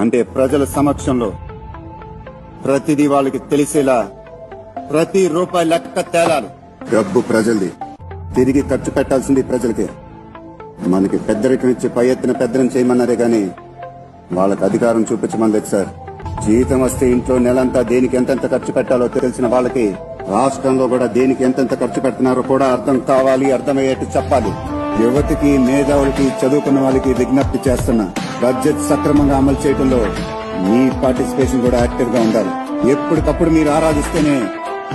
అంటే ప్రజల సమక్షంలో ప్రతిదీ వాళ్ళకి తెలిసేలా ప్రతి రూపాయి లెక్క తేలాలి. డబ్బు ప్రజలది, తిరిగి ఖర్చు పెట్టాల్సింది ప్రజలకే. మనకి పెద్దరికం ఇచ్చి పై ఎత్తున పెద్దరం చేయమన్నారే గాని వాళ్ళకి అధికారం చూపించమనలేదు సార్. జీతం వస్తే ఇంట్లో నెలంతా దేనికి ఎంతెంత ఖర్చు పెట్టాలో తెలిసిన వాళ్ళకి రాష్ట్రంలో కూడా దేనికి ఎంతెంత ఖర్చు పెడుతున్నారో కూడా అర్థం కావాలి, అర్థమయ్యేట్టు చెప్పాలి. యువతికి, మేధావులకి, చదువుకున్న వాళ్ళకి విజ్ఞప్తి చేస్తున్నా, బడ్జెట్ సక్రమంగా అమలు చేయడంలో మీ పార్టిసిపేషన్ కూడా యాక్టివ్ గా ఉండాలి. ఎప్పటికప్పుడు మీరు ఆరాధిస్తేనే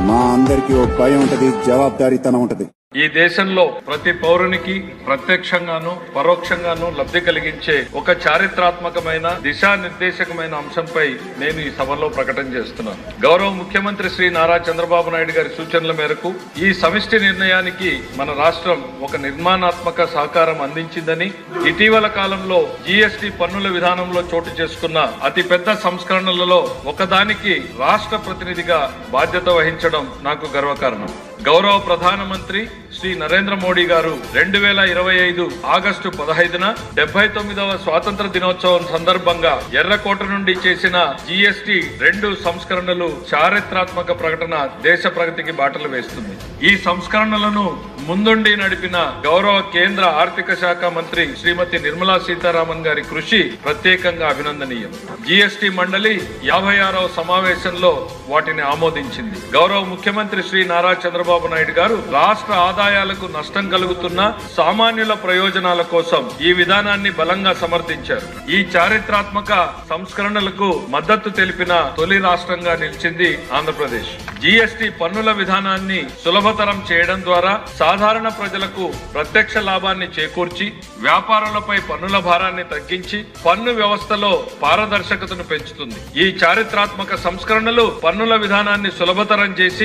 మా అందరికీ ఓ భయం ఉంటది, జవాబుదారీతనం ఉంటది. ఈ దేశంలో ప్రతి పౌరునికి ప్రత్యక్షంగాను పరోక్షంగాను లబ్ధి కలిగించే ఒక చారిత్రాత్మకమైన దిశానిర్దేశకమైన అంశంపై నేను ఈ సభలో ప్రకటన చేస్తున్నాను. గౌరవ ముఖ్యమంత్రి శ్రీ నారా చంద్రబాబు నాయుడు గారి సూచనల మేరకు ఈ సమిష్టి నిర్ణయానికి మన రాష్ట్రం ఒక నిర్మాణాత్మక సహకారం అందించిందని, ఇటీవల కాలంలో జీఎస్టీ పన్నుల విధానంలో చోటు చేసుకున్న అతి పెద్ద సంస్కరణలలో ఒకదానికి రాష్ట్ర ప్రతినిధిగా బాధ్యత వహించడం నాకు గర్వకారణం. గౌరవ ప్రధానమంత్రి శ్రీ నరేంద్ర మోడీ గారు 2025 ఆగస్టు 15న 79వ స్వాతంత్ర దినోత్సవం సందర్భంగా ఎర్రకోట నుండి చేసిన జీఎస్టీ 2 సంస్కరణలు చారిత్రాత్మక ప్రకటన దేశ ప్రగతికి బాటలు వేస్తుంది. ఈ సంస్కరణలను ముందుండి నడిపిన గౌరవ కేంద్ర ఆర్థిక శాఖ మంత్రి శ్రీమతి నిర్మలా సీతారామన్ గారి కృషి ప్రత్యేకంగా అభినందనీయం. జీఎస్టీ మండలి 56వ సమావేశంలో వాటిని ఆమోదించింది. గౌరవ ముఖ్యమంత్రి శ్రీ నారా చంద్రబాబు నాయుడు గారు రాష్ట్ర ఆదాయాలకు నష్టం కలుగుతున్న సామాన్యుల ప్రయోజనాల కోసం ఈ విధానాన్ని బలంగా సమర్థించారు. ఈ చారిత్రాత్మక సంస్కరణలకు మద్దతు తెలిపిన తొలి రాష్ట్రంగా నిలిచింది ఆంధ్రప్రదేశ్. జీఎస్టీ పన్నుల విధానాన్ని సులభతరం చేయడం ద్వారా సాధారణ ప్రజలకు ప్రత్యక్ష లాభాన్ని చేకూర్చి వ్యాపారులపై పన్నుల భారాన్ని తగ్గించి పన్ను వ్యవస్థలో పారదర్శకతను పెంచుతుంది. ఈ చారిత్రాత్మక సంస్కరణలు పన్నుల విధానాన్ని సులభతరం చేసి